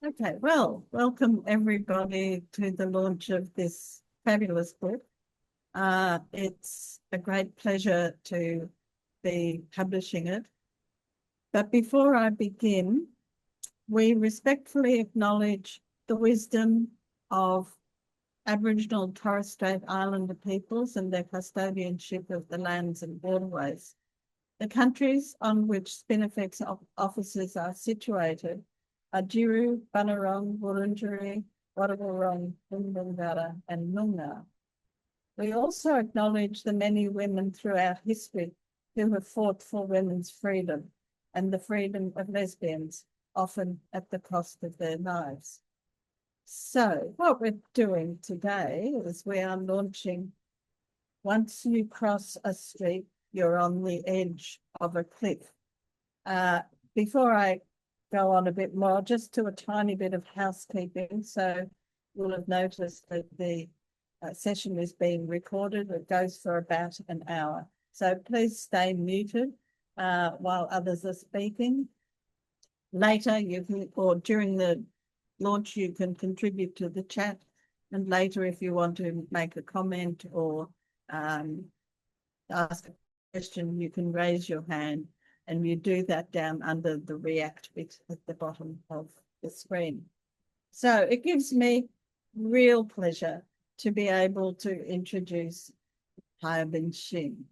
Okay, well, welcome everybody to the launch of this fabulous book. It's a great pleasure to be publishing it. But before I begin, we respectfully acknowledge the wisdom of Aboriginal and Torres Strait Islander peoples and their custodianship of the lands and waterways. The countries on which Spinifex offices are situated are Jiru, Bunurong, Wurundjeri, Wadawurrung, Bunbungada, and Noongar. We also acknowledge the many women throughout history who have fought for women's freedom and the freedom of lesbians, often at the cost of their lives. So what we're doing today is we are launching Once You Cross a Street, You're on the Edge of a Cliff. Before I go on a bit more, just to a tiny bit of housekeeping. So you'll have noticed that the session is being recorded. It goes for about an hour. So please stay muted while others are speaking. Later, you can, or during the launch, you can contribute to the chat. And later, if you want to make a comment or ask a question, you can raise your hand, and you do that down under the react bit at the bottom of the screen. So it gives me real pleasure to be able to introduce Hyebin Shin.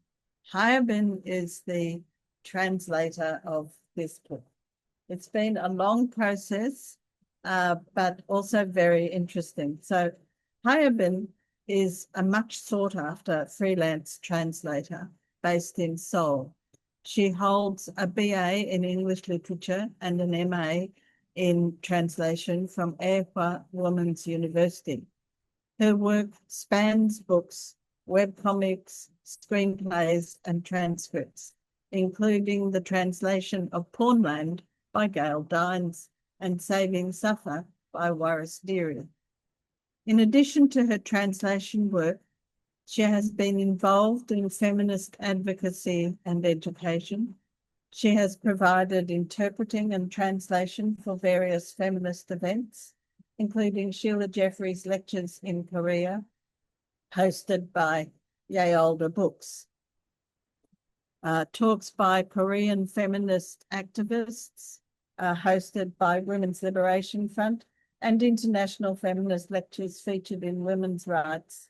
Hyebin is the translator of this book. It's been a long process, but also very interesting. So Hyebin is a much sought after freelance translator based in Seoul. She holds a BA in English literature and an MA in translation from Ehwa Women's University. Her work spans books, webcomics, screenplays, and transcripts, including the translation of Pornland by Gail Dines and Saving Suffer by Waris Deary. In addition to her translation work, she has been involved in feminist advocacy and education. She has provided interpreting and translation for various feminist events, including Sheila Jeffrey's lectures in Korea, hosted by Yeolda Books, talks by Korean feminist activists, hosted by Women's Liberation Front, and international feminist lectures featured in women's rights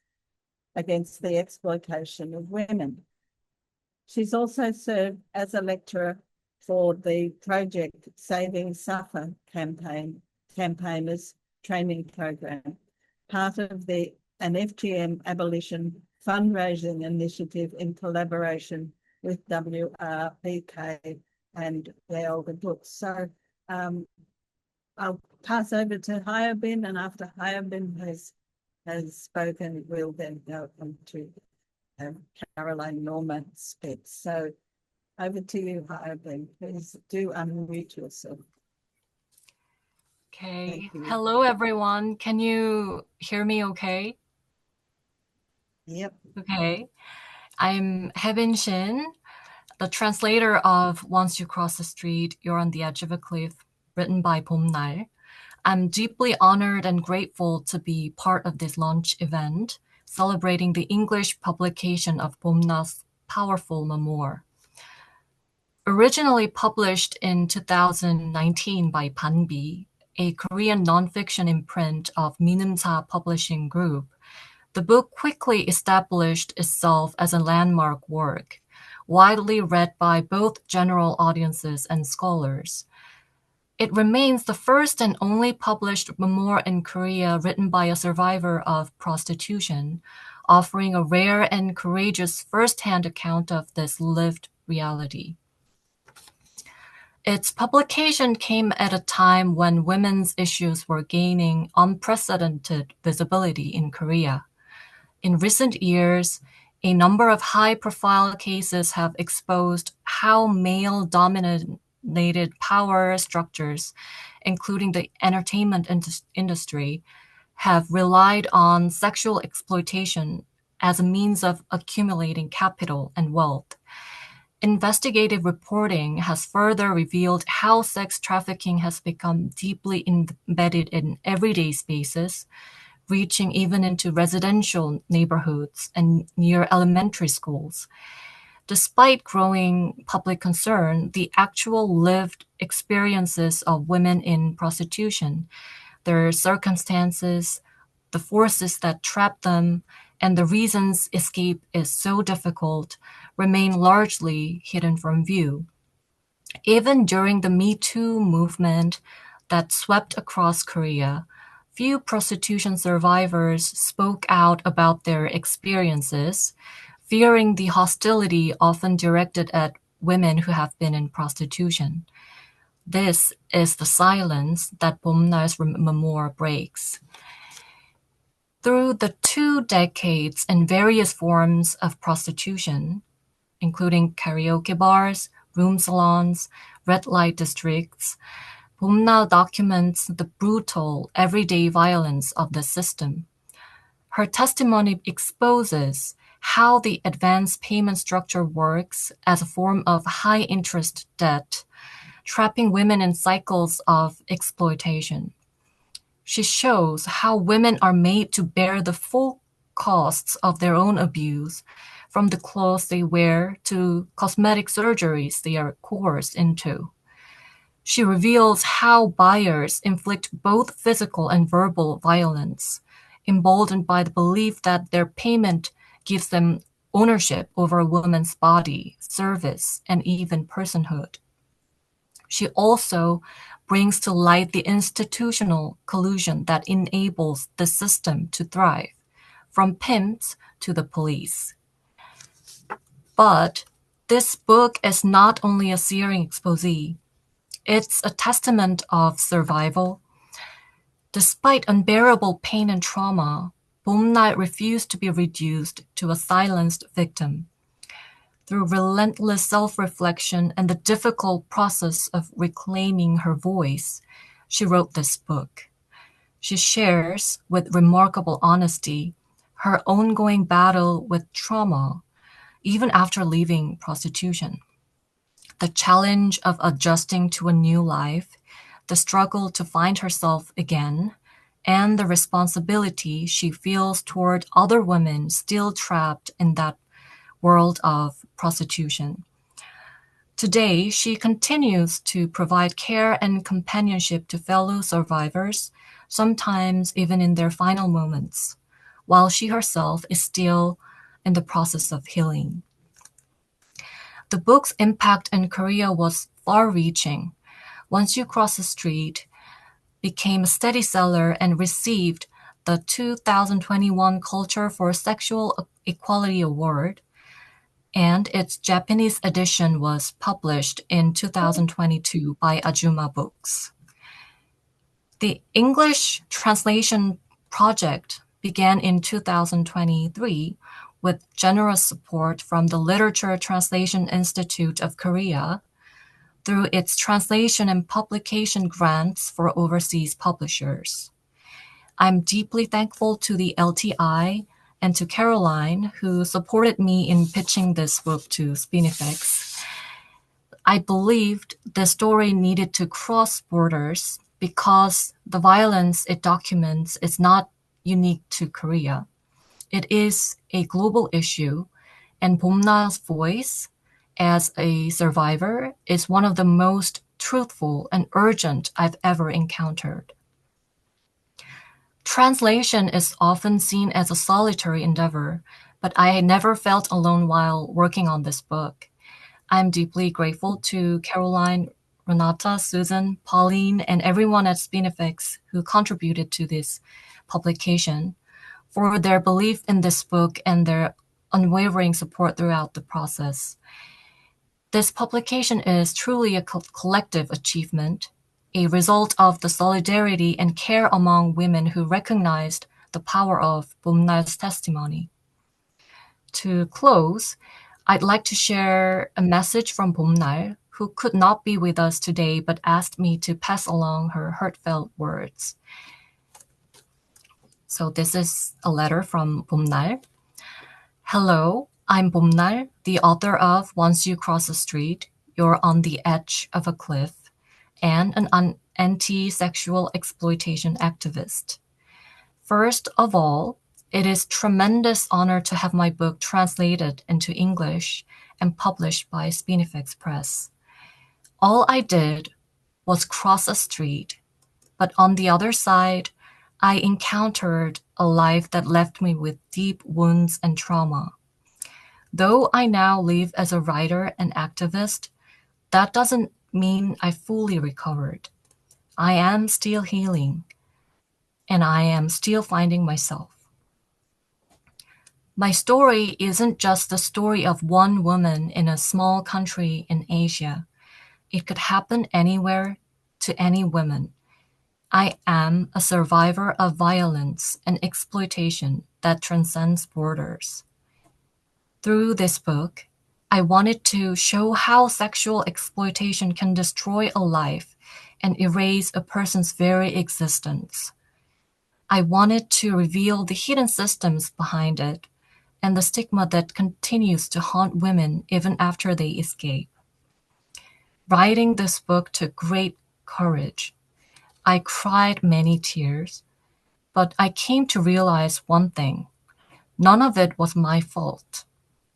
against the exploitation of women. She's also served as a lecturer for the Project Saving Suffer campaigners training program, part of an FGM abolition fundraising initiative in collaboration with WRPK and the older books. So I'll pass over to Hyebin, and after Hyebin has spoken, we'll then go on to Caroline Norma speaks. So over to you, Hyebin. Please do unmute yourself. Okay. Hello, everyone. Can you hear me okay? Yep. Okay. I'm Hyebin Shin, the translator of Once You Cross the Street, You're on the Edge of a Cliff, written by Bomnal. I'm deeply honored and grateful to be part of this launch event, celebrating the English publication of Bomnal's powerful memoir. Originally published in 2019 by Banbi, a Korean nonfiction imprint of Minumsa Publishing Group, the book quickly established itself as a landmark work, widely read by both general audiences and scholars. It remains the first and only published memoir in Korea written by a survivor of prostitution, offering a rare and courageous first-hand account of this lived reality. Its publication came at a time when women's issues were gaining unprecedented visibility in Korea. In recent years, a number of high-profile cases have exposed how male-dominated power structures, including the entertainment industry, have relied on sexual exploitation as a means of accumulating capital and wealth. investigative reporting has further revealed how sex trafficking has become deeply embedded in everyday spaces, reaching even into residential neighborhoods and near elementary schools. Despite growing public concern, the actual lived experiences of women in prostitution, their circumstances, the forces that trap them, and the reasons escape is so difficult, remain largely hidden from view. Even during the Me Too movement that swept across Korea, few prostitution survivors spoke out about their experiences, fearing the hostility often directed at women who have been in prostitution. This is the silence that Bomnal's memoir breaks. Through the 2 decades and various forms of prostitution, including karaoke bars, room salons, red light districts, Bomnal documents the brutal, everyday violence of the system. Her testimony exposes how the advance payment structure works as a form of high-interest debt, trapping women in cycles of exploitation. She shows how women are made to bear the full costs of their own abuse, from the clothes they wear to cosmetic surgeries they are coerced into. She reveals how buyers inflict both physical and verbal violence, emboldened by the belief that their payment gives them ownership over a woman's body, service, and even personhood. She also brings to light the institutional collusion that enables the system to thrive, from pimps to the police. But this book is not only a searing expose, it's a testament of survival. Despite unbearable pain and trauma, Bomnal refused to be reduced to a silenced victim. Through relentless self-reflection and the difficult process of reclaiming her voice, she wrote this book. She shares, with remarkable honesty, her ongoing battle with trauma, even after leaving prostitution. The challenge of adjusting to a new life, the struggle to find herself again, and the responsibility she feels toward other women still trapped in that world of prostitution. Today, she continues to provide care and companionship to fellow survivors, sometimes even in their final moments, while she herself is still in the process of healing. The book's impact in Korea was far-reaching. Once You Cross the Street became a steady seller and received the 2021 Culture for Sexual Equality Award, and its Japanese edition was published in 2022 by Ajuma Books. The English translation project began in 2023 with generous support from the Literature Translation Institute of Korea through its translation and publication grants for overseas publishers. I'm deeply thankful to the LTI and to Caroline, who supported me in pitching this book to Spinifex. I believed the story needed to cross borders because the violence it documents is not unique to Korea. It is a global issue, and Bomnal's voice as a survivor is one of the most truthful and urgent I've ever encountered. Translation is often seen as a solitary endeavor, but I never felt alone while working on this book. I'm deeply grateful to Caroline, Renata, Susan, Pauline, and everyone at Spinifex who contributed to this publication for their belief in this book and their unwavering support throughout the process. This publication is truly a collective achievement, a result of the solidarity and care among women who recognized the power of Bomnal's testimony. To close, I'd like to share a message from Bomnal, who could not be with us today but asked me to pass along her heartfelt words. So this is a letter from Bomnal. Hello, I'm Bomnal, the author of Once You Cross a Street, You're on the Edge of a Cliff, and an anti-sexual exploitation activist. First of all, it is tremendous honor to have my book translated into English and published by Spinifex Press. All I did was cross a street, but on the other side, I encountered a life that left me with deep wounds and trauma. Though I now live as a writer and activist, that doesn't mean I fully recovered. I am still healing, and I am still finding myself. My story isn't just the story of one woman in a small country in Asia. It could happen anywhere to any woman. I am a survivor of violence and exploitation that transcends borders. Through this book, I wanted to show how sexual exploitation can destroy a life and erase a person's very existence. I wanted to reveal the hidden systems behind it and the stigma that continues to haunt women even after they escape. Writing this book took great courage. I cried many tears, but I came to realize one thing. None of it was my fault.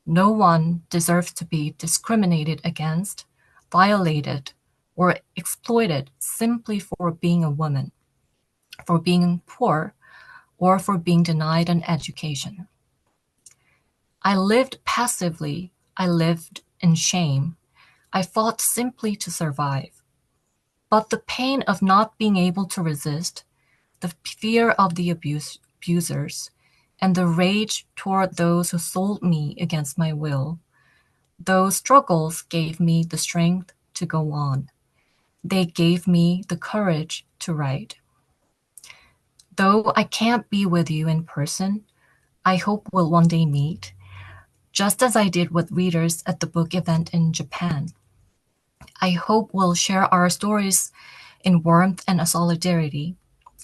No one deserves to be discriminated against, violated, or exploited simply for being a woman, for being poor, or for being denied an education. I lived passively. I lived in shame. I fought simply to survive. But the pain of not being able to resist, the fear of the abusers, and the rage toward those who sold me against my will, those struggles gave me the strength to go on. They gave me the courage to write. Though I can't be with you in person, I hope we'll one day meet, just as I did with readers at the book event in Japan. I hope we'll share our stories in warmth and solidarity.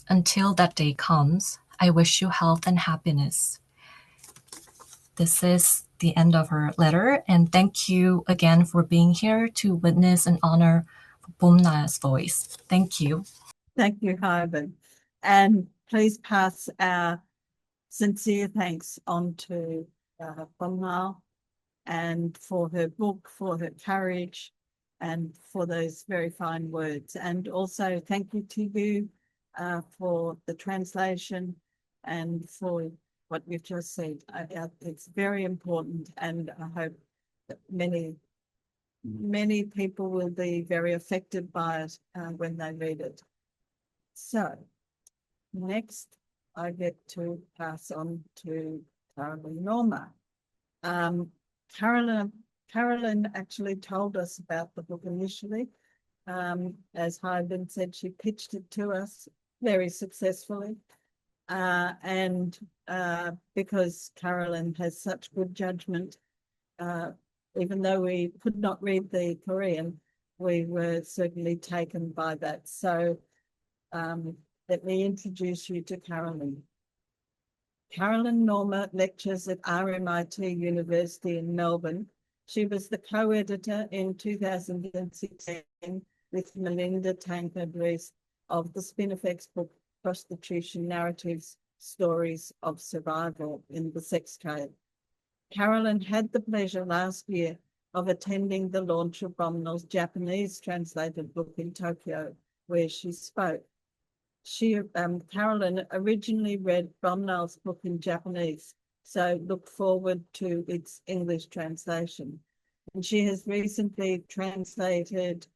Until that day comes, I wish you health and happiness. This is the end of her letter, and thank you again for being here to witness and honor Bomnal's voice. Thank you. Thank you, Hyebin. And please pass our sincere thanks on to Bomnal and for her book, for her courage, and for those very fine words. And also thank you to you for the translation and for what you've just said. It's very important, and I hope that many people will be very affected by it when they read it. So next I get to pass on to Caroline Norma. Caroline actually told us about the book initially. As Hyebin said, she pitched it to us very successfully. And because Caroline has such good judgment, even though we could not read the Korean, we were certainly taken by that. So let me introduce you to Caroline. Caroline Norma lectures at RMIT University in Melbourne. She was the co-editor in 2016 with Melinda Tankard-Rees of the Spinifex book, Prostitution Narratives, Stories of Survival in the Sex Trade. Caroline had the pleasure last year of attending the launch of Bomnal's Japanese translated book in Tokyo, where she spoke. Caroline originally read Bomnal's book in Japanese, so look forward to its English translation. And she has recently translated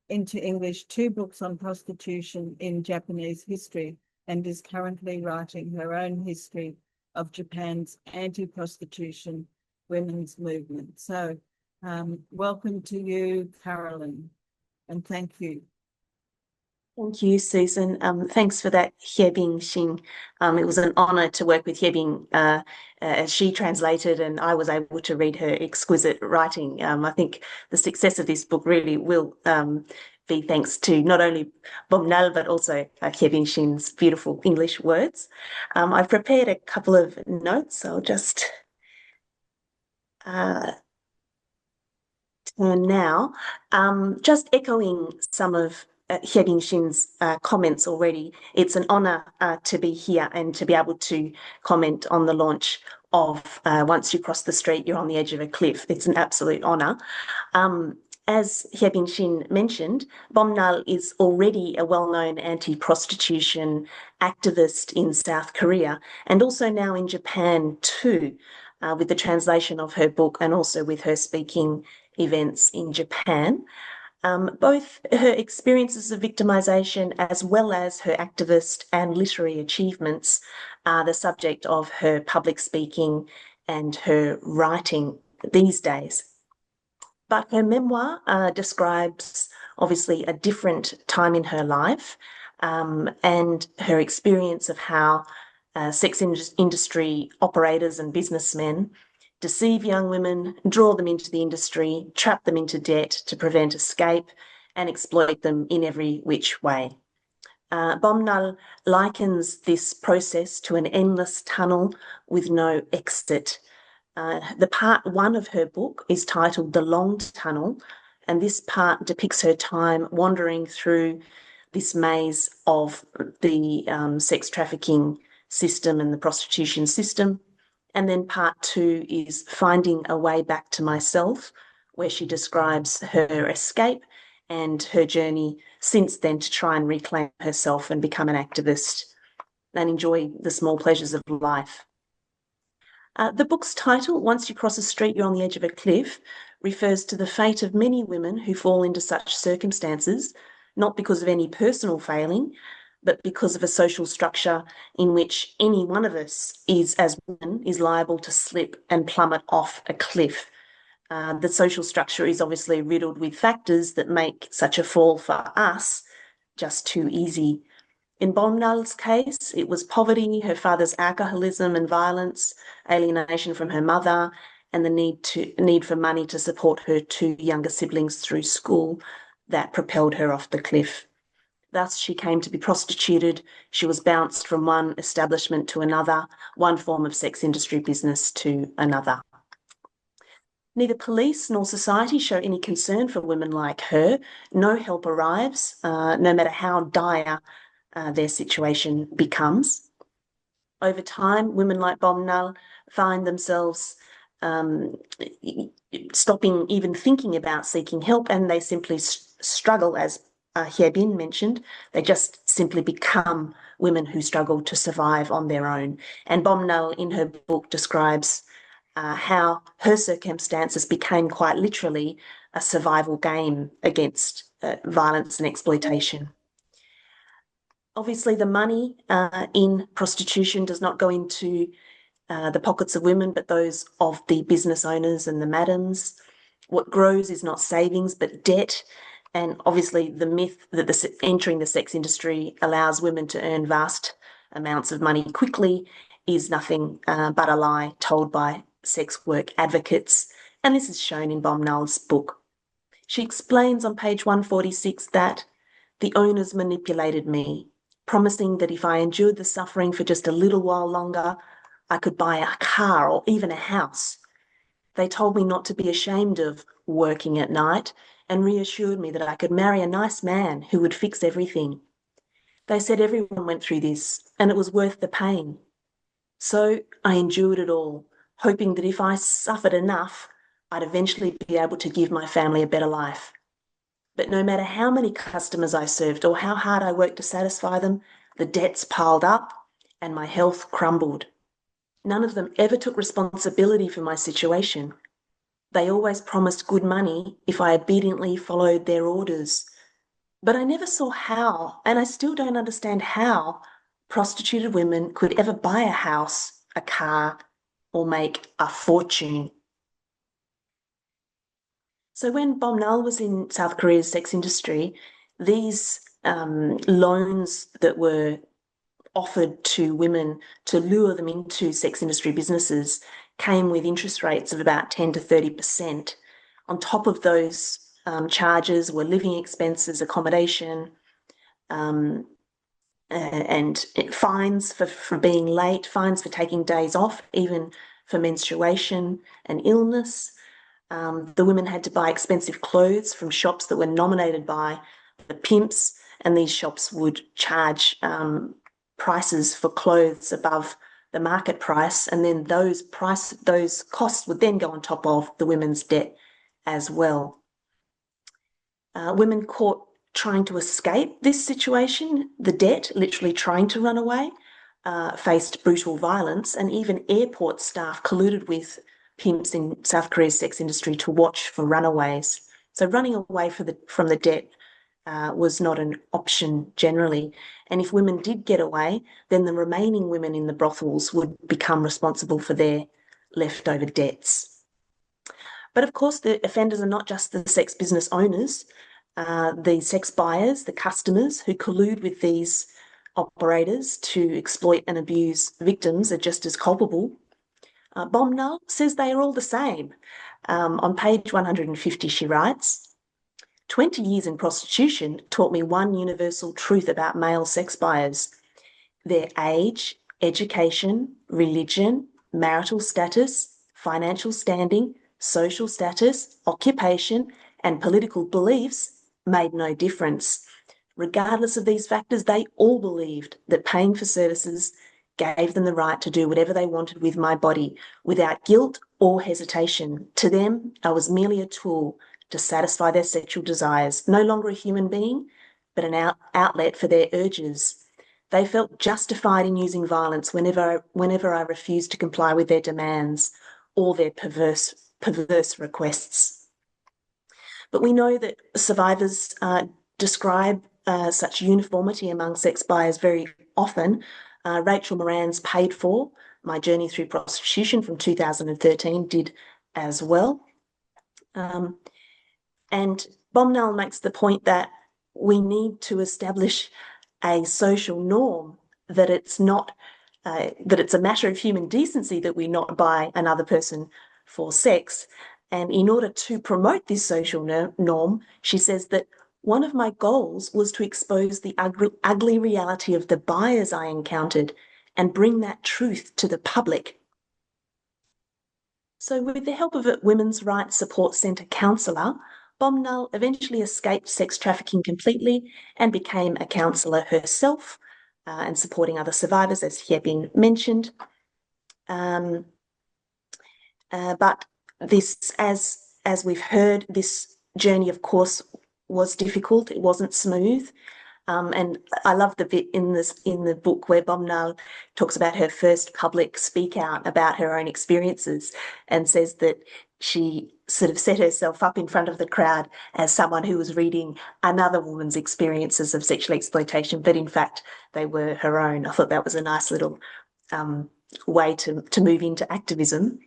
into English 2 books on prostitution in Japanese history and is currently writing her own history of Japan's anti-prostitution women's movement. So welcome to you, Caroline, and thank you. Thank you, Susan. Thanks for that, Hyebin Shin. It was an honour to work with Hyebin as she translated, and I was able to read her exquisite writing. I think the success of this book really will be thanks to not only Bomnal but also Hyebin Shin's beautiful English words. I've prepared a couple of notes. I'll just turn now. Just echoing some of Hyebin Shin's comments already, it's an honour to be here and to be able to comment on the launch of Once You Cross the Street, You're on the Edge of a Cliff. It's an absolute honour. As Hyebin Shin mentioned, Bomnal is already a well-known anti-prostitution activist in South Korea and also now in Japan too, with the translation of her book and also with her speaking events in Japan. Both her experiences of victimisation as well as her activist and literary achievements are the subject of her public speaking and her writing these days. But her memoir describes obviously a different time in her life and her experience of how sex industry operators and businessmen deceive young women, draw them into the industry, trap them into debt to prevent escape, and exploit them in every which way. Bomnal likens this process to an endless tunnel with no exit. The part one of her book is titled The Long Tunnel, and this part depicts her time wandering through this maze of the sex trafficking system and the prostitution system. And then part two is Finding a Way Back to Myself, where she describes her escape and her journey since then to try and reclaim herself and become an activist and enjoy the small pleasures of life. The book's title, Once You Cross a Street, You're on the Edge of a Cliff, refers to the fate of many women who fall into such circumstances, not because of any personal failing, but because of a social structure in which any one of us as women is liable to slip and plummet off a cliff. The social structure is obviously riddled with factors that make such a fall for us just too easy. In Bomnal's case, it was poverty, her father's alcoholism and violence, alienation from her mother, and the need for money to support her two younger siblings through school that propelled her off the cliff. Thus, she came to be prostituted. She was bounced from one establishment to another, one form of sex industry business to another. Neither police nor society show any concern for women like her. No help arrives, no matter how dire their situation becomes. Over time, women like Bomnal find themselves stopping even thinking about seeking help, and they simply struggle, as Hyebin mentioned. They just simply become women who struggle to survive on their own. And Bomnal, in her book, describes how her circumstances became quite literally a survival game against violence and exploitation. Obviously, the money in prostitution does not go into the pockets of women, but those of the business owners and the madams. What grows is not savings, but debt. And obviously, the myth that entering the sex industry allows women to earn vast amounts of money quickly is nothing but a lie told by sex work advocates. And this is shown in Bomnal's book. She explains on page 146 that the owners manipulated me, promising that if I endured the suffering for just a little while longer, I could buy a car or even a house. They told me not to be ashamed of working at night and reassured me that I could marry a nice man who would fix everything. They said everyone went through this and it was worth the pain. So I endured it all, hoping that if I suffered enough, I'd eventually be able to give my family a better life. But no matter how many customers I served or how hard I worked to satisfy them, the debts piled up and my health crumbled. None of them ever took responsibility for my situation. They always promised good money if I obediently followed their orders. But I never saw how, and I still don't understand how, prostituted women could ever buy a house, a car, or make a fortune. So when Bomnal was in South Korea's sex industry, these loans that were offered to women to lure them into sex industry businesses came with interest rates of about 10 to 30%. On top of those charges were living expenses, accommodation, and fines for being late, fines for taking days off, even for menstruation and illness. The women had to buy expensive clothes from shops that were nominated by the pimps, and these shops would charge prices for clothes above the market price, and then those costs would then go on top of the women's debt as well. Women caught trying to escape this situation, the debt, literally trying to run away, faced brutal violence, and even airport staff colluded with pimps in South Korea's sex industry to watch for runaways. So running away from the debt was not an option generally. And if women did get away, then the remaining women in the brothels would become responsible for their leftover debts. But of course, the offenders are not just the sex business owners. The sex buyers, the customers who collude with these operators to exploit and abuse victims are just as culpable. Bomnal says they are all the same. On page 150, she writes, 20 years in prostitution taught me one universal truth about male sex buyers. Their age, education, religion, marital status, financial standing, social status, occupation, and political beliefs made no difference. Regardless of these factors, they all believed that paying for services gave them the right to do whatever they wanted with my body without guilt or hesitation. To them, I was merely a tool to satisfy their sexual desires, no longer a human being, but an outlet for their urges. They felt justified in using violence whenever I refused to comply with their demands or their perverse requests. But we know that survivors describe such uniformity among sex buyers very often. Rachel Moran's Paid For, My Journey Through Prostitution from 2013 did as well. And Bomnal makes the point that we need to establish a social norm that it's not, that it's a matter of human decency that we not buy another person for sex. And in order to promote this social norm, she says that one of my goals was to expose the ugly reality of the buyers I encountered and bring that truth to the public. So with the help of a women's rights support centre counsellor, Bomnal eventually escaped sex trafficking completely and became a counsellor herself and supporting other survivors, as Hyebin mentioned. But this, as we've heard, this journey, of course, was difficult. It wasn't smooth. And I love the bit in the book where Bomnal talks about her first public speak out about her own experiences and says that she sort of set herself up in front of the crowd as someone who was reading another woman's experiences of sexual exploitation, but in fact they were her own. I thought that was a nice little way to move into activism.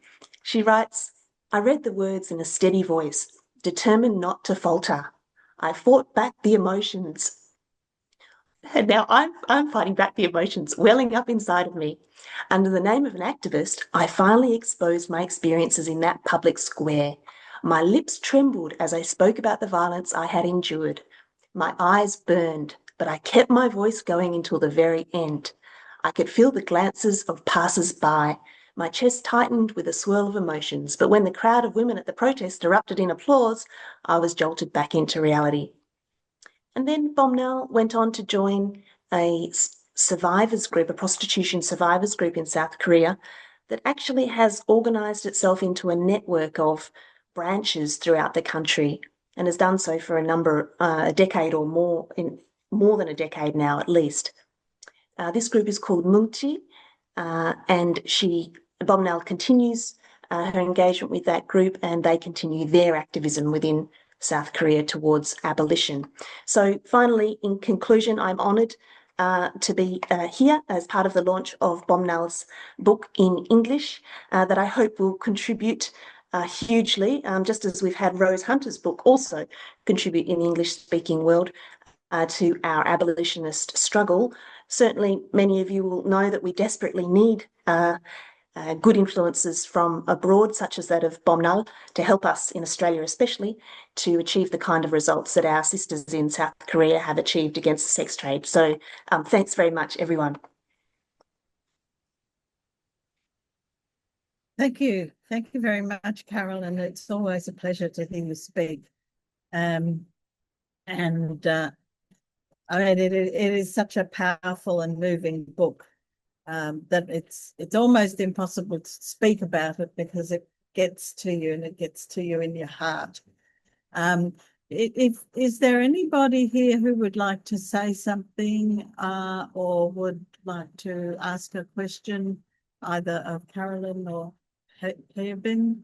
She writes, I read the words in a steady voice, determined not to falter. I fought back the emotions. And now I'm fighting back the emotions welling up inside of me. Under the name of an activist, I finally exposed my experiences in that public square. My lips trembled as I spoke about the violence I had endured. My eyes burned, but I kept my voice going until the very end. I could feel the glances of passers-by. My chest tightened with a swirl of emotions, but when the crowd of women at the protest erupted in applause, I was jolted back into reality. And then Bomnal went on to join a survivors group, a prostitution survivors group in South Korea that actually has organised itself into a network of branches throughout the country and has done so for a decade or more, in more than a decade now at least. This group is called Mungchi, and Bomnal continues her engagement with that group, and they continue their activism within South Korea towards abolition. So finally, in conclusion, I'm honoured to be here as part of the launch of Bomnal's book in English that I hope will contribute hugely, just as we've had Rose Hunter's book also contribute in the English-speaking world to our abolitionist struggle. Certainly, many of you will know that we desperately need good influences from abroad, such as that of Bomnal, to help us in Australia especially, to achieve the kind of results that our sisters in South Korea have achieved against the sex trade. So thanks very much, everyone. Thank you. Thank you very much, Caroline. It's always a pleasure to hear you speak. Um, and I mean, it is such a powerful and moving book that it's almost impossible to speak about it because it gets to you and it gets to you in your heart. If is there anybody here who would like to say something or would like to ask a question either of Caroline or Hyebin?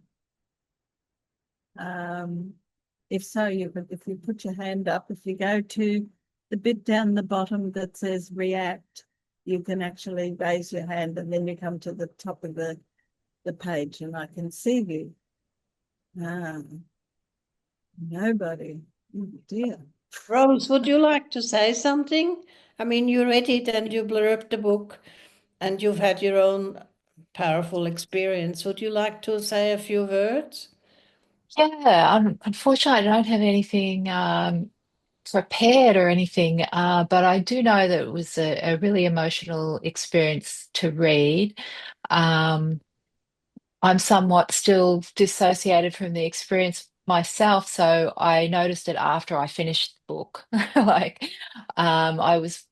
If so, if you put your hand up, if you go to the bit down the bottom that says react, you can actually raise your hand and then you come to the top of the page and I can see you. Nobody. Oh dear. Rose, would you like to say something? I mean, you read it and you blurbed the book and you've had your own powerful experience. Would you like to say a few words? Yeah, unfortunately, I don't have anything prepared or anything, but I do know that it was a really emotional experience to read. Um, I'm somewhat still dissociated from the experience myself, so I noticed it after I finished the book. Like, I was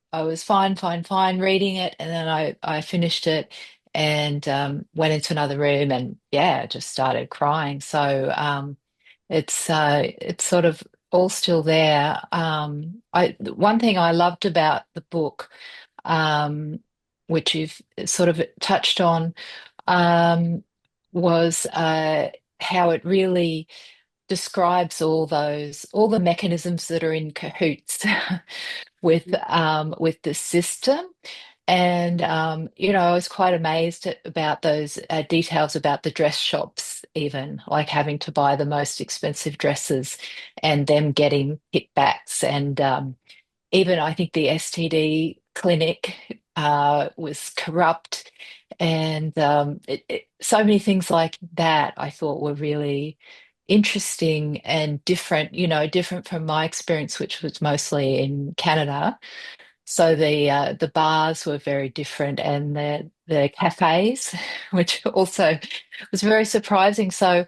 fine reading it, and then I finished it and went into another room and yeah, just started crying. So it's sort of all still there. One thing I loved about the book, um, which you've sort of touched on, um, was how it really describes all the mechanisms that are in cahoots with the system. And I was quite amazed about those details about the dress shops, even like having to buy the most expensive dresses and them getting kickbacks. And even I think the STD clinic was corrupt. And so many things like that I thought were really interesting and different, different from my experience, which was mostly in Canada. So the bars were very different, and the cafes, which also was very surprising. So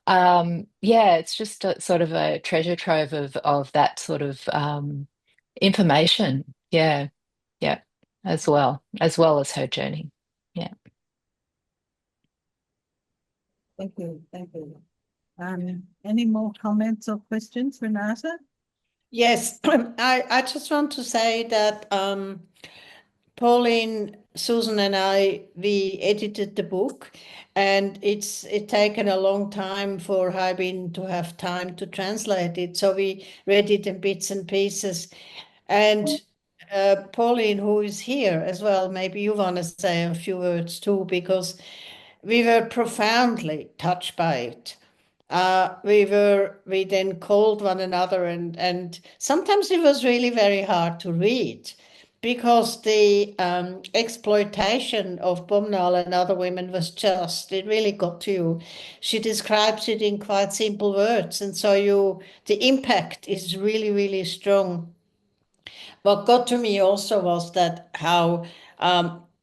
yeah, it's just sort of a treasure trove of that sort of information. Yeah, yeah, as well as her journey. Yeah. Thank you. Thank you. Any more comments or questions, Renata? Yes, I just want to say that Pauline, Susan, and we edited the book, and it taken a long time for Hyebin to have time to translate it. So we read it in bits and pieces. And Pauline, who is here as well, maybe you want to say a few words too, because we were profoundly touched by it. We then called one another, and sometimes it was really very hard to read because the exploitation of Bomnal and other women was it really got to you. She describes it in quite simple words, and so the impact is really, really strong. What got to me also was that how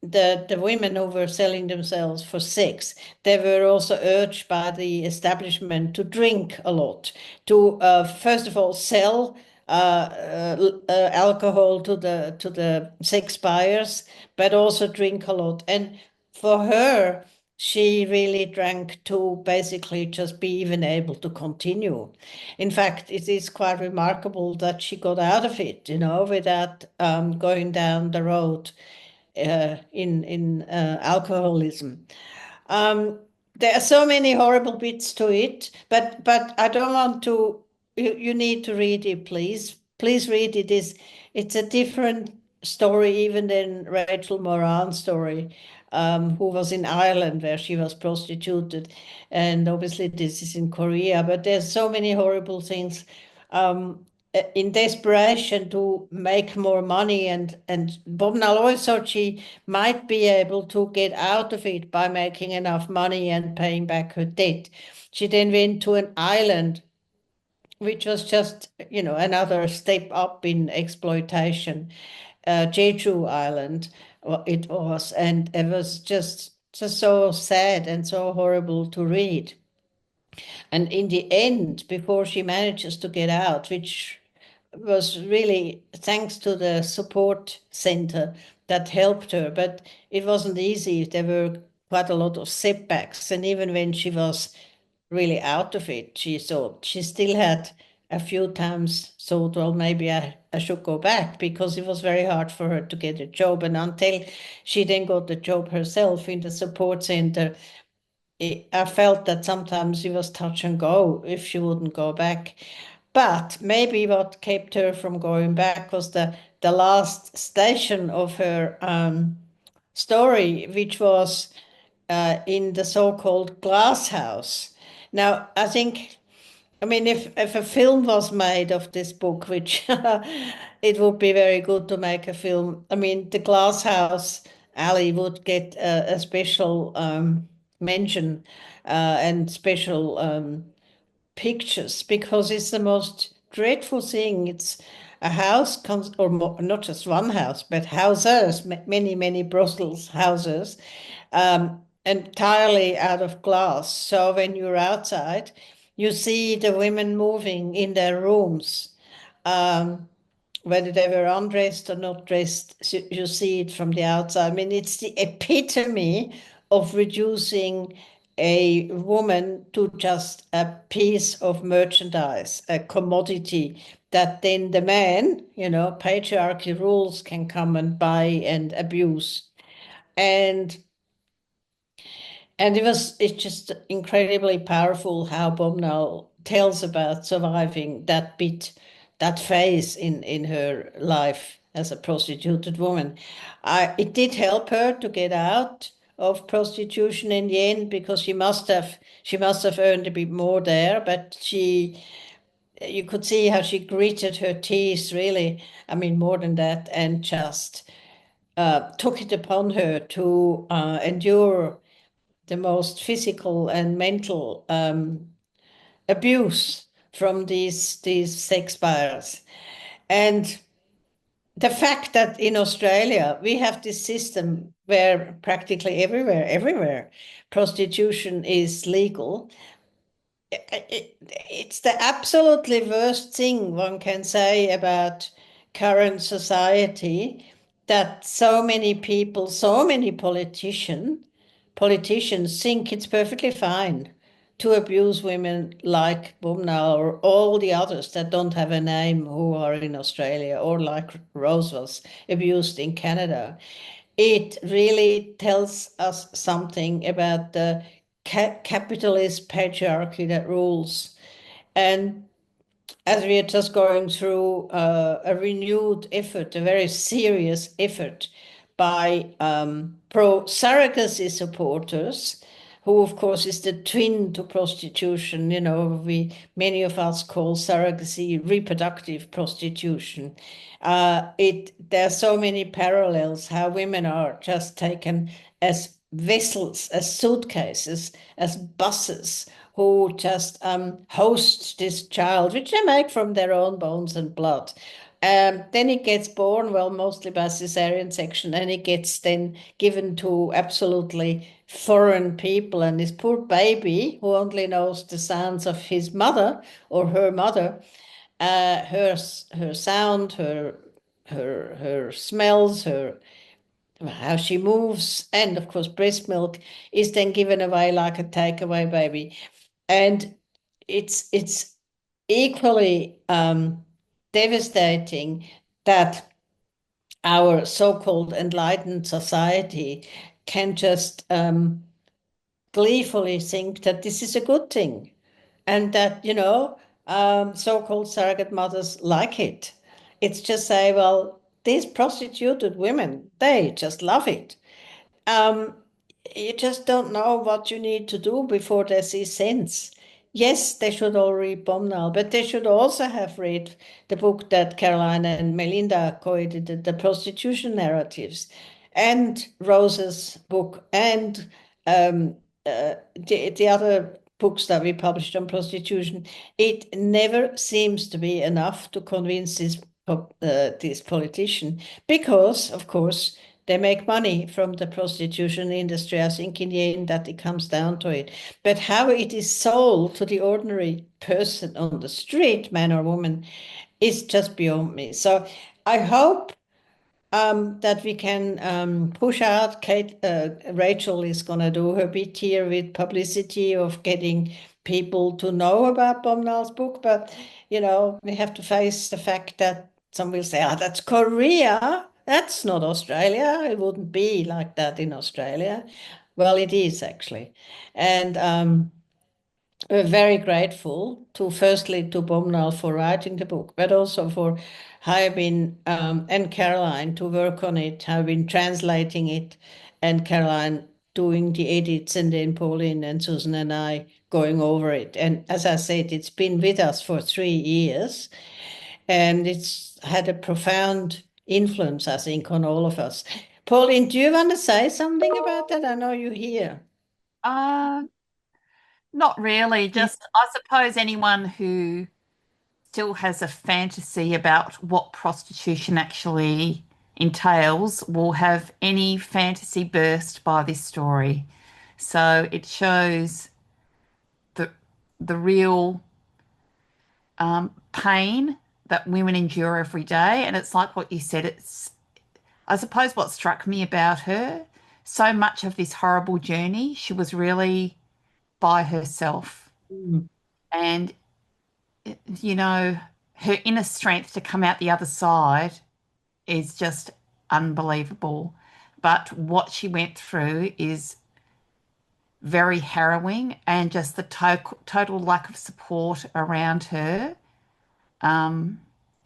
the women who were selling themselves for sex, they were also urged by the establishment to drink a lot, to first of all sell alcohol to the sex buyers, but also drink a lot. And for her, she really drank to basically just be even able to continue. In fact, it is quite remarkable that she got out of it, without going down the road in alcoholism. There are so many horrible bits to it, but I don't want to. You need to read it, please. Please read it. It's a different story even than Rachel Moran's story, who was in Ireland where she was prostituted, and obviously this is in Korea. But there's so many horrible things. In desperation to make more money, and Bomnal also, she might be able to get out of it by making enough money and paying back her debt. She then went to an island, which was just, another step up in exploitation. Jeju Island, it was, and it was just just so sad and so horrible to read. And in the end, before she manages to get out, which was really thanks to the support center that helped her, but it wasn't easy. There were quite a lot of setbacks. And even when she was really out of it, she thought she still had a few times thought, well, maybe I should go back, because it was very hard for her to get a job. And until she then got the job herself in the support center, I felt that sometimes it was touch and go if she wouldn't go back. But maybe what kept her from going back was the last station of her story, which was in the so-called glass house. Now, I think, I mean, if a film was made of this book, which it would be very good to make a film. I mean, the glass house alley would get a special mention and special pictures, because it's the most dreadful thing. It's a house, or not just one house, but houses, many, many Brussels houses, entirely out of glass. So when you're outside, you see the women moving in their rooms. Whether they were undressed or not dressed, you see it from the outside. I mean, it's the epitome of reducing a woman to just a piece of merchandise, a commodity that then the man, patriarchy rules, can come and buy and abuse. And it's just incredibly powerful how Bomnal tells about surviving that phase in her life as a prostituted woman. It did help her to get out of prostitution in the end, because she must have earned a bit more there, but you could see how she gritted her teeth, really. I mean, more than that, and just took it upon her to endure the most physical and mental abuse from these sex buyers. And the fact that in Australia we have this system where practically everywhere prostitution is legal, it's the absolutely worst thing one can say about current society, that so many people, so many politicians think it's perfectly fine to abuse women like Bomnal or all the others that don't have a name who are in Australia, or like Rose was abused in Canada. It really tells us something about the capitalist patriarchy that rules. And as we are just going through a renewed effort, a very serious effort by pro-surrogacy supporters, who of course is the twin to prostitution. Many of us call surrogacy reproductive prostitution. There are so many parallels, how women are just taken as vessels, as suitcases, as buses, who just host this child, which they make from their own bones and blood. Then it gets born, well, mostly by cesarean section, and it gets then given to absolutely foreign people. And this poor baby, who only knows the sounds of his mother or her mother, her sound, her smells, how she moves, and of course breast milk, is then given away like a takeaway baby. And it's equally devastating that our so-called enlightened society can just gleefully think that this is a good thing, and that so-called surrogate mothers like it. It's just say, well, these prostituted women, they just love it. You just don't know what you need to do before they see sense. Yes, they should all read Bomnal, but they should also have read the book that Caroline and Melinda co-edited, The Prostitution Narratives, and Rose's book, and the other books that we published on prostitution. It never seems to be enough to convince this politician, because, of course, they make money from the prostitution industry. I think in the end that it comes down to it. But how it is sold to the ordinary person on the street, man or woman, is just beyond me. So I hope that we can push out. Rachel is going to do her bit here with publicity of getting people to know about Bomnal's book. But, we have to face the fact that some will say, that's Korea. That's not Australia. It wouldn't be like that in Australia. Well, it is actually. And we're very grateful firstly to Bomnal for writing the book, but also for Hyebin and Caroline to work on it, have been translating it, and Caroline doing the edits, and then Pauline and Susan and I going over it. And as I said, it's been with us for 3 years, and it's had a profound influence, I think, on all of us. Pauline, do you want to say something about that? I know you're here. Not really. Just, I suppose anyone who still has a fantasy about what prostitution actually entails will have any fantasy burst by this story. So it shows the real pain that women endure every day. And it's like what you said, I suppose what struck me about her, so much of this horrible journey, she was really by herself. And, her inner strength to come out the other side is just unbelievable. But what she went through is very harrowing, and just the total lack of support around her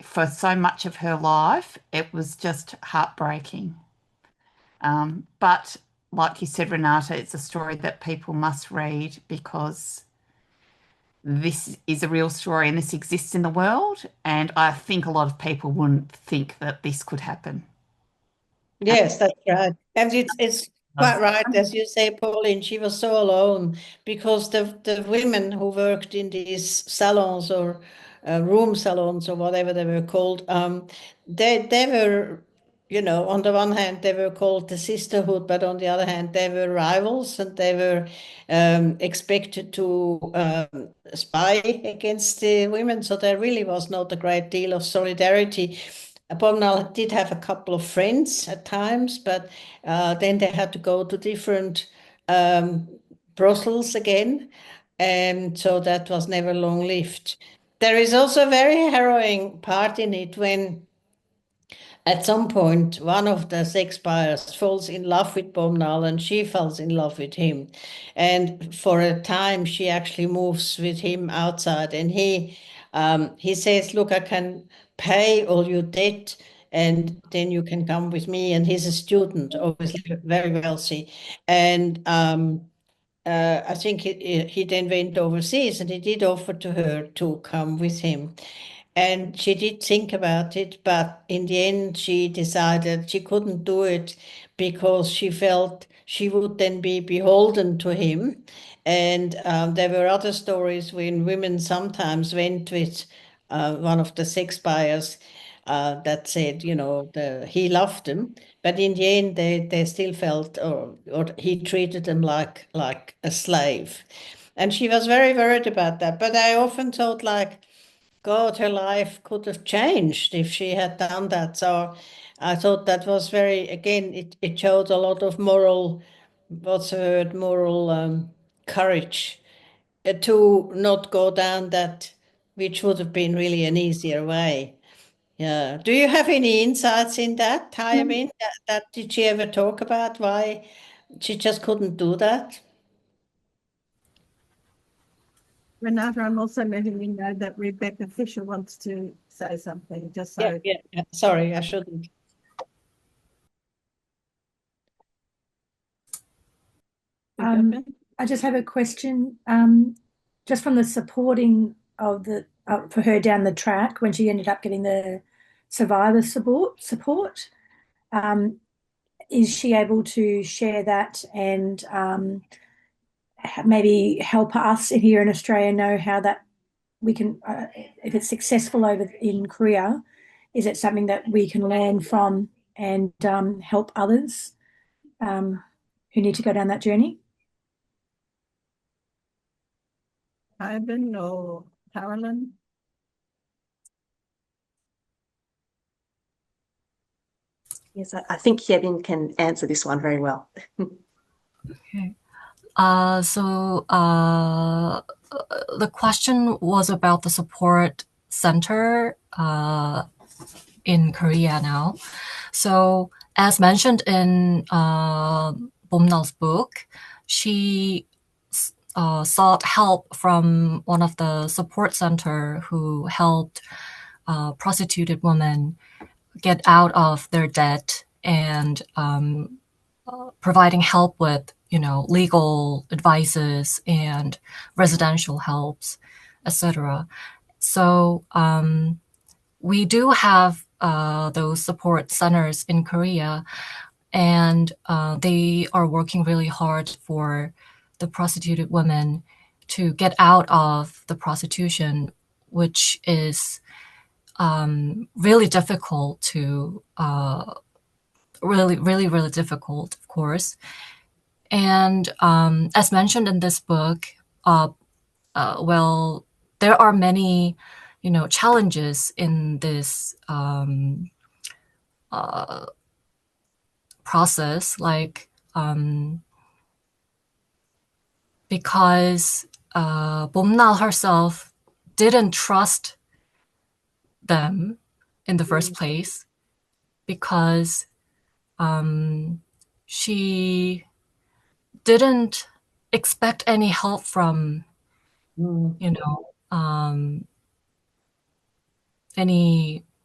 for so much of her life, it was just heartbreaking. But like you said, Renata, it's a story that people must read, because this is a real story and this exists in the world. And I think a lot of people wouldn't think that this could happen. Yes, that's right. And it's quite right, as you say, Pauline, she was so alone, because the women who worked in these salons or room salons or whatever they were called, they were, on the one hand, they were called the sisterhood, but on the other hand, they were rivals, and they were expected to spy against the women. So there really was not a great deal of solidarity. Bomnal did have a couple of friends at times, but then they had to go to different brothels again, and so that was never long-lived. There is also a very harrowing part in it when, at some point, one of the sex buyers falls in love with Bomnal, and she falls in love with him. And for a time, she actually moves with him outside, and he says, look, I can pay all your debt, and then you can come with me. And he's a student, obviously very wealthy. And I think he then went overseas, and he did offer to her to come with him. And she did think about it, but in the end, she decided she couldn't do it, because she felt she would then be beholden to him. And there were other stories when women sometimes went with one of the sex buyers that said, he loved them, but in the end, they still felt, or he treated them like a slave. And she was very worried about that. But I often thought, like, God, her life could have changed if she had done that. So I thought that was again, it showed a lot of moral, what's the word, moral courage to not go down that, which would have been really an easier way. Yeah. Do you have any insights in that, Hyebin? Did she ever talk about why she just couldn't do that? Renata, I'm also letting you know that Rebecca Fisher wants to say something, just so. Yeah. Sorry, I shouldn't. I just have a question, just from the supporting of for her down the track when she ended up getting the survivor support. Is she able to share that and maybe help us here in Australia know how that we can, if it's successful over in Korea, is it something that we can learn from and help others who need to go down that journey. Hyebin or Caroline? Yes, I think Hyebin can answer this one very well. Okay. The question was about the support center in Korea now. So as mentioned in Bomnal's book, she sought help from one of the support center who helped prostituted women get out of their debt and providing help with, legal advices and residential helps, etc. So we do have those support centers in Korea, and they are working really hard for the prostituted women to get out of the prostitution, which is really difficult to really difficult, of course. And as mentioned in this book, well, there are many, challenges in this process, like because Bomnal herself didn't trust them in the first place, because she didn't expect any help from,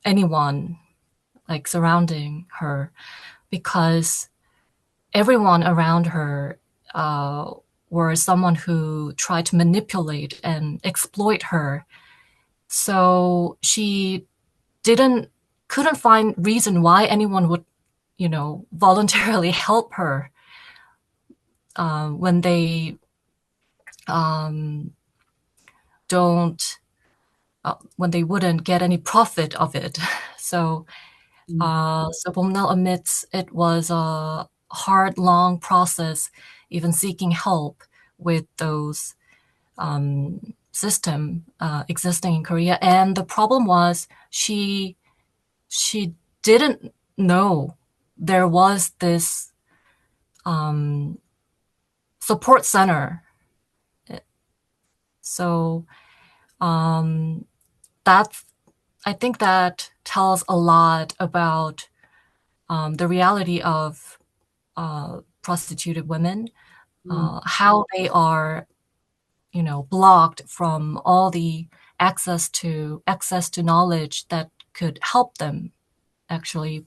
anyone like surrounding her, because everyone around her were someone who tried to manipulate and exploit her. So she couldn't find reason why anyone would, voluntarily help her when they when they wouldn't get any profit of it. So Bomnal admits it was a hard, long process, even seeking help with those system existing in Korea. And the problem was she didn't know there was this support center. So I think that tells a lot about the reality of prostituted women, how they are, blocked from all the access to knowledge that could help them, actually.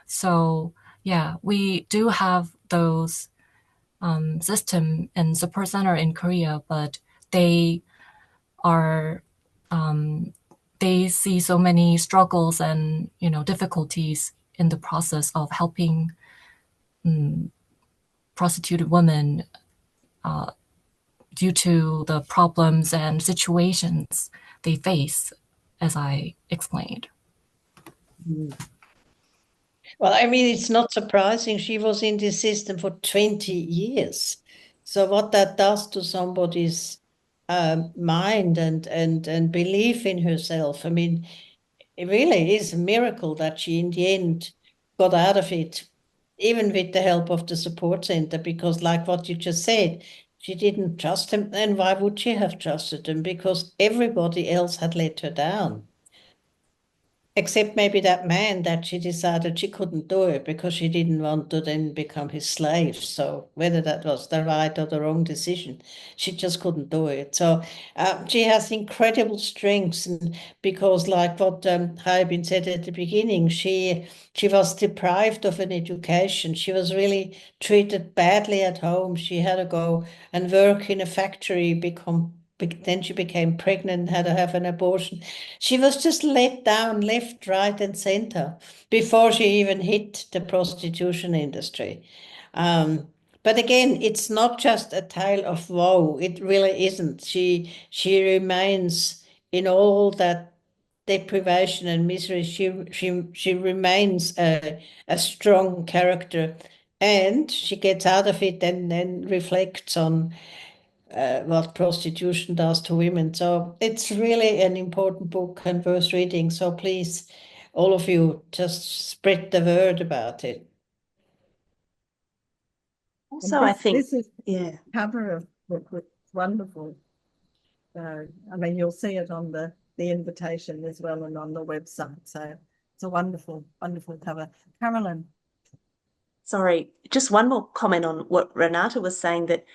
So yeah, we do have those system and support center in Korea, but they are they see so many struggles and difficulties in the process of helping prostituted women due to the problems and situations they face, as I explained. Well, I mean, it's not surprising. She was in this system for 20 years. So what that does to somebody's mind and belief in herself, I mean, it really is a miracle that she in the end got out of it, even with the help of the support center, because like what you just said, she didn't trust him. And why would she have trusted him? Because everybody else had let her down. Except maybe that man, that she decided she couldn't do it because she didn't want to then become his slave. So whether that was the right or the wrong decision, she just couldn't do it. So she has incredible strengths, and because like what Hyebin said at the beginning, she was deprived of an education. She was really treated badly at home. She had to go and work in a factory, then she became pregnant, had to have an abortion. She was just let down left, right, and center before she even hit the prostitution industry. But again, it's not just a tale of woe. It really isn't. She remains in all that deprivation and misery, she remains a strong character, and she gets out of it and then reflects on what prostitution does to women. So it's really an important book and worth reading. So please, all of you, just spread the word about it. Also, I think, this is yeah, cover of the book, it's wonderful. I mean, you'll see it on the invitation as well and on the website. So it's a wonderful, wonderful cover. Caroline. sorry, just one more comment on what Renata was saying, that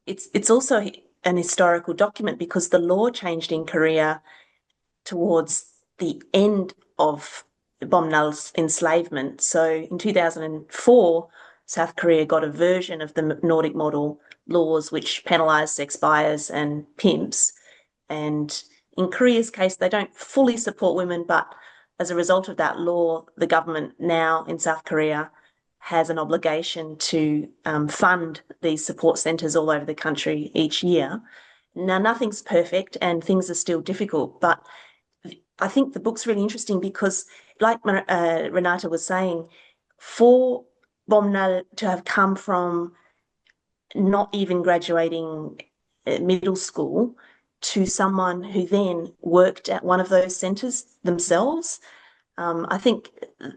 it's also an historical document because the law changed in Korea towards the end of Bomnal's enslavement. So in 2004, South Korea got a version of the Nordic model laws which penalise sex buyers and pimps. And in Korea's case, they don't fully support women, but as a result of that law, the government now in South Korea has an obligation to fund these support centres all over the country each year. Now, nothing's perfect and things are still difficult, but I think the book's really interesting because, like Renata was saying, for Bomnal to have come from not even graduating middle school to someone who then worked at one of those centres themselves, I think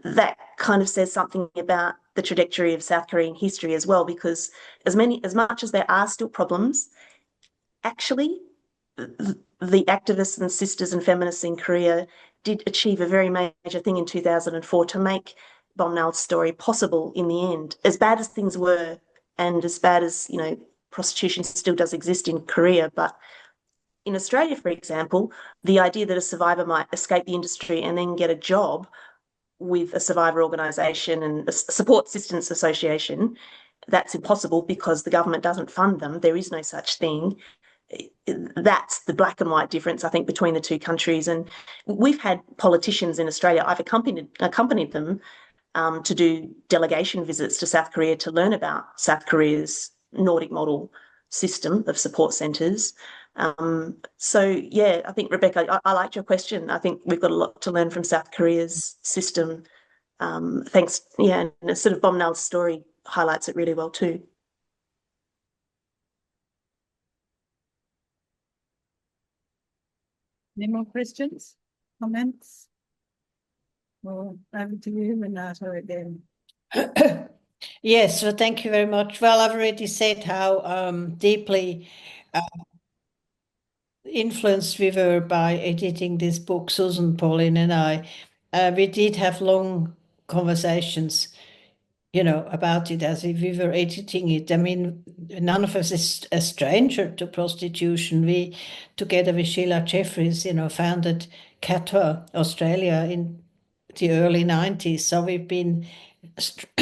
that kind of says something about the trajectory of South Korean history as well, because as much as there are still problems, actually the activists and sisters and feminists in Korea did achieve a very major thing in 2004 to make Bomnal's story possible in the end. As bad as things were, and as bad as, prostitution still does exist in Korea, but in Australia, for example, the idea that a survivor might escape the industry and then get a job with a survivor organisation and a support assistance association, that's impossible because the government doesn't fund them. There is no such thing. That's the black and white difference, I think, between the two countries. And we've had politicians in Australia, I've accompanied them to do delegation visits to South Korea to learn about South Korea's Nordic model system of support centres. So, yeah, I think, Rebecca, I liked your question. I think we've got a lot to learn from South Korea's system. Thanks. Yeah, and sort of Bomnal's story highlights it really well too. Any more questions, comments? Well, over to you, Renata, again. Yes, well, thank you very much. Well, I've already said how deeply influenced we were by editing this book, Susan, Pauline, and I. We did have long conversations, about it as if we were editing it. I mean, none of us is a stranger to prostitution. We, together with Sheila Jeffries, founded CATWA Australia in the early 90s. So we've been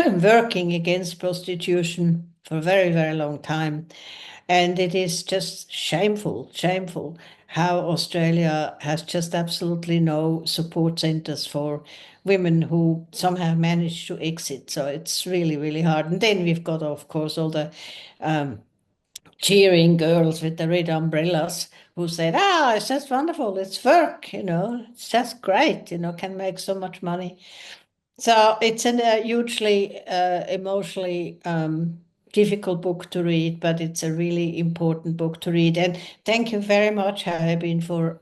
working against prostitution for a very, very long time. And it is just shameful how Australia has just absolutely no support centres for women who somehow manage to exit. So it's really, really hard. And then we've got, of course, all the cheering girls with the red umbrellas who said, it's just wonderful, it's work, it's just great, can make so much money. So it's a hugely emotionally difficult book to read, but it's a really important book to read. And thank you very much, Hyebin, for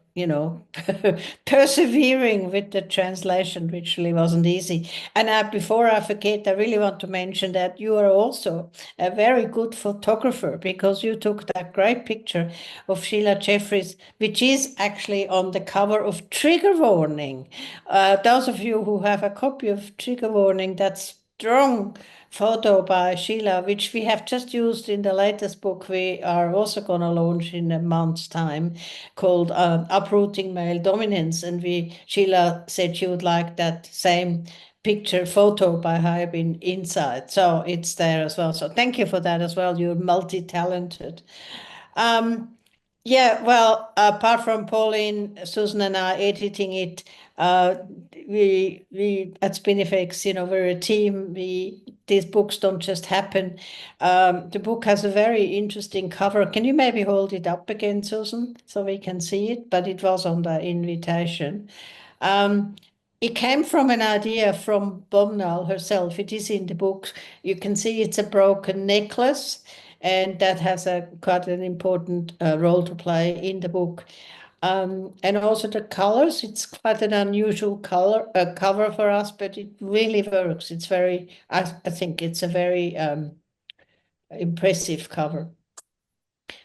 persevering with the translation, which really wasn't easy. And before I forget, I really want to mention that you are also a very good photographer, because you took that great picture of Sheila Jeffries, which is actually on the cover of Trigger Warning. Those of you who have a copy of Trigger Warning, that strong photo by Sheila, which we have just used in the latest book we are also going to launch in a month's time, called Uprooting Male Dominance. And Sheila said she would like that same picture photo by Hyebin inside. So it's there as well. So thank you for that as well. You're multi-talented. Yeah, well, apart from Pauline, Susan, and I editing it, we at Spinifex, we're a team. These books don't just happen. The book has a very interesting cover. Can you maybe hold it up again, Susan, so we can see it? But it was on the invitation. It came from an idea from Bomnal herself. It is in the book. You can see it's a broken necklace, and that has quite an important role to play in the book. And also the colors, it's quite an unusual cover for us, but it really works. It's I think it's a very impressive cover.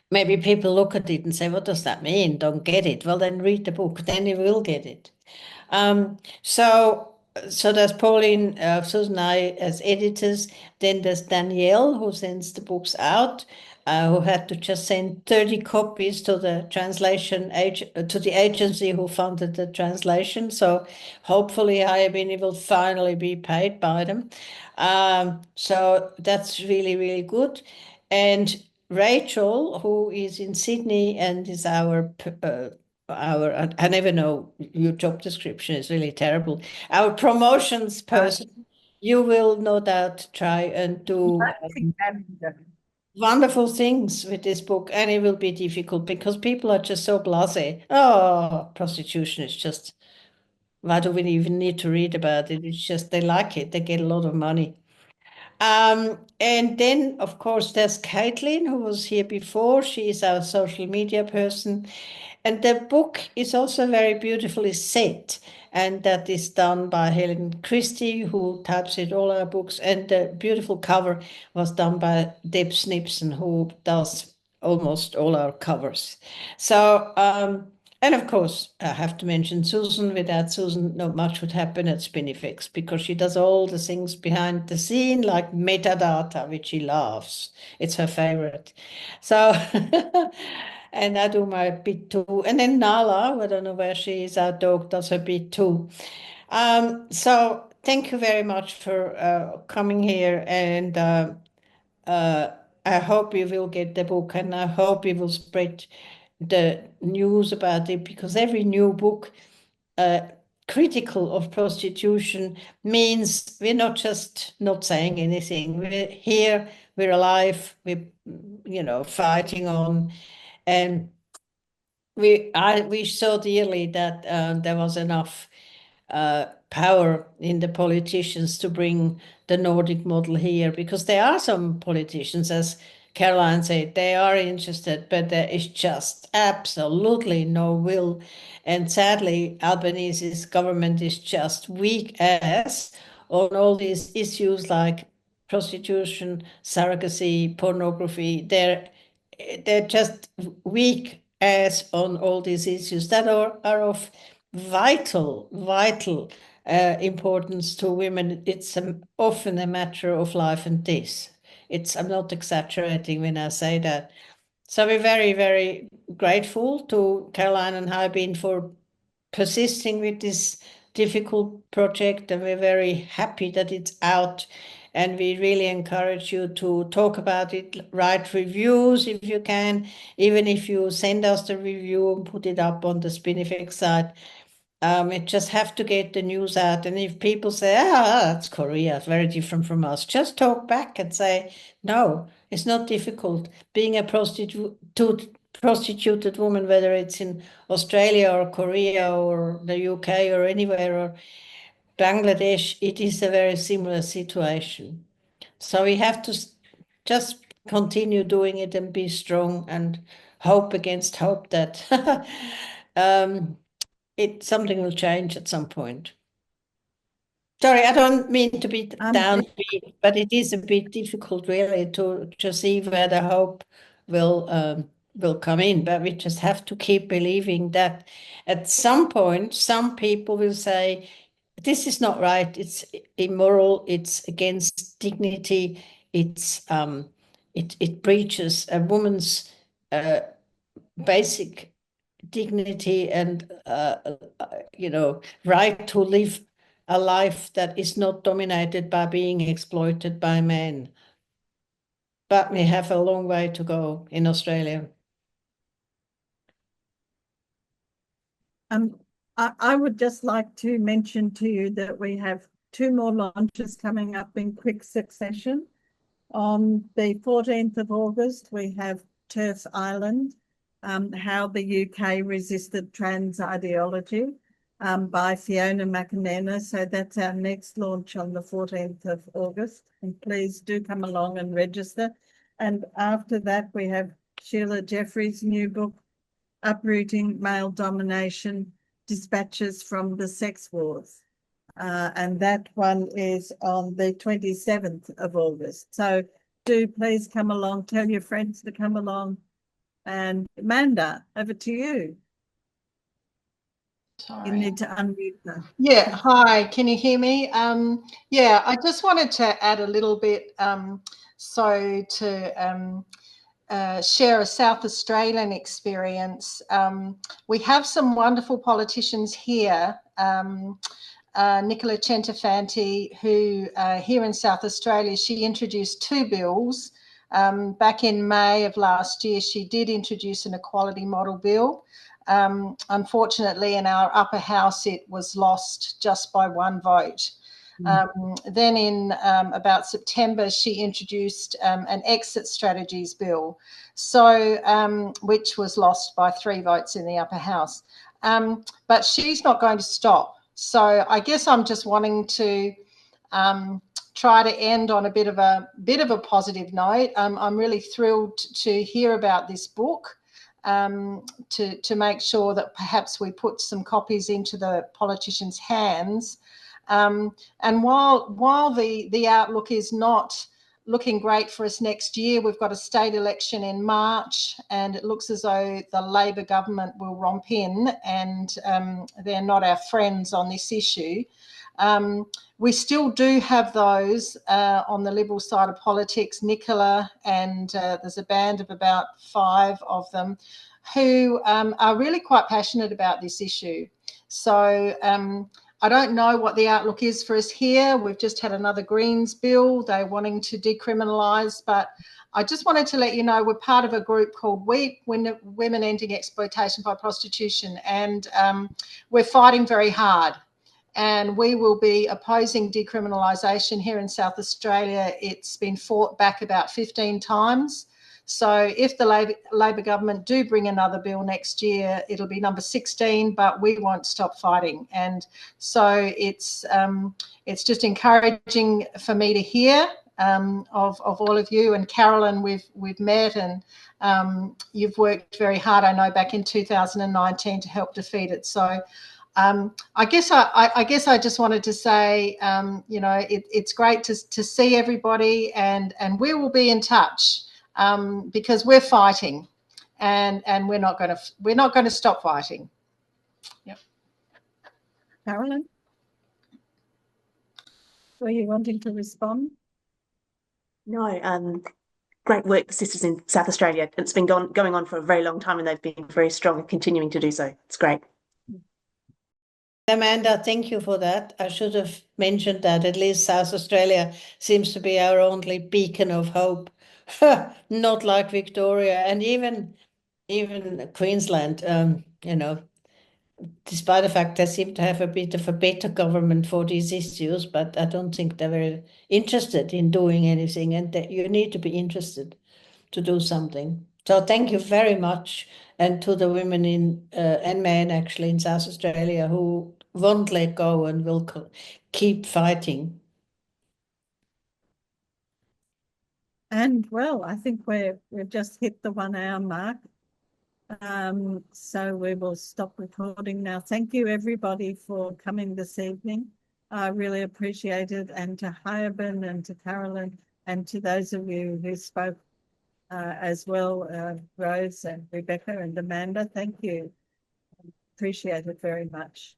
Maybe people look at it and say, what does that mean? Don't get it. Well, then read the book, then you will get it. So there's Pauline, Susan, and I as editors. Then there's Danielle, who sends the books out, who had to just send 30 copies to the to the agency who funded the translation. So hopefully Hyebin will finally be paid by them. So that's really, really good. And Rachel, who is in Sydney and is I never know, your job description is really terrible. Our promotions person, you will no doubt try and do wonderful things with this book, and it will be difficult because people are just so blasé. Oh, prostitution is just, why do we even need to read about it? It's just they like it, they get a lot of money. And then, of course, there's Caitlin, who was here before. She is our social media person. And the book is also very beautifully set. And that is done by Helen Christie, who types in all our books. And the beautiful cover was done by Deb Snipson, who does almost all our covers. So, and of course, I have to mention Susan. Without Susan, not much would happen at Spinifex, because she does all the things behind the scene, like metadata, which she loves. It's her favorite. So, and I do my bit too. And then Nala, I don't know where she is, our dog, does her bit too. So thank you very much for coming here, and I hope you will get the book, and I hope you will spread the news about it, because every new book critical of prostitution means we're not just not saying anything. We're here, we're alive, we're fighting on, and we wish so dearly that there was enough power in the politicians to bring the Nordic model here, because there are some politicians, as Caroline said, they are interested, but there is just absolutely no will. And sadly, Albanese's government is just weak as on all these issues like prostitution, surrogacy, pornography. They're just weak as on all these issues that are of vital importance to women. It's often a matter of life and death. I'm not exaggerating when I say that. So we're very, very grateful to Caroline and Hyebin for persisting with this difficult project, and we're very happy that it's out. And we really encourage you to talk about it, write reviews if you can, even if you send us the review and put it up on the Spinifex site. It just have to get the news out. And if people say, that's Korea, it's very different from us, just talk back and say, no, it's not difficult. Being a prostituted woman, whether it's in Australia or Korea or the UK or anywhere, or Bangladesh, it is a very similar situation. So we have to just continue doing it and be strong and hope against hope that something will change at some point. Sorry, I don't mean to be downbeat, but it is a bit difficult really to see where the hope will come in. But we just have to keep believing that at some point, some people will say, this is not right, it's immoral, it's against dignity, it breaches a woman's basic dignity and right to live a life that is not dominated by being exploited by men. But we have a long way to go in Australia. I would just like to mention to you that we have 2 more launches coming up in quick succession. On the 14th of August, we have Turf Island, how the UK resisted trans ideology. by Fiona McInerney. So that's our next launch on the 14th of August. And please do come along and register. And after that, we have Sheila Jeffrey's new book, Uprooting Male Domination, Dispatches from the Sex Wars. And that one is on the 27th of August. So do please come along, tell your friends to come along. And Amanda, over to you. Sorry. You need to unmute them. Yeah, hi, can you hear me? Yeah, I just wanted to add a little bit to share a South Australian experience. We have some wonderful politicians here, Nicola Centafanti, who here in South Australia, she introduced 2 bills. Back in May of last year, she did introduce an equality model bill. Unfortunately, in our upper house, it was lost just by 1 vote. Then in about September, she introduced an exit strategies bill, so which was lost by 3 votes in the upper house. But she's not going to stop. So I guess I'm just wanting to try to end on a bit of a positive note. I'm really thrilled to hear about this book. To make sure that perhaps we put some copies into the politicians' hands. And while the outlook is not looking great for us next year, we've got a state election in March, and it looks as though the Labor government will romp in, and they're not our friends on this issue. We still do have those on the Liberal side of politics, Nicola, and there's a band of about 5 of them who are really quite passionate about this issue. So I don't know what the outlook is for us here. We've just had another Greens bill. They're wanting to decriminalise, but I just wanted to let you know we're part of a group called WEEP, Women Ending Exploitation by Prostitution, and we're fighting very hard. And we will be opposing decriminalisation here in South Australia. It's been fought back about 15 times. So if the Labor government do bring another bill next year, it'll be number 16, but we won't stop fighting. And so it's just encouraging for me to hear of all of you. And Caroline, we've met, and you've worked very hard, I know, back in 2019 to help defeat it. So I guess I just wanted to say, it's great to see everybody, and we will be in touch because we're fighting, and we're not going to stop fighting. Yep. Caroline, were you wanting to respond? No, great work, the sisters in South Australia. It's been going on for a very long time, and they've been very strong and continuing to do so. It's great. Amanda, thank you for that. I should have mentioned that at least South Australia seems to be our only beacon of hope, not like Victoria and even Queensland. Despite the fact they seem to have a bit of a better government for these issues, but I don't think they're very interested in doing anything, and that you need to be interested to do something. So thank you very much, and to the women and men actually in South Australia who won't let go and will keep fighting. And well, I think we've just hit the 1 hour mark. So we will stop recording now. Thank you everybody for coming this evening. I really appreciate it. And to Hyebin and to Caroline and to those of you who spoke as well, Rose and Rebecca and Amanda, thank you. Appreciate it very much.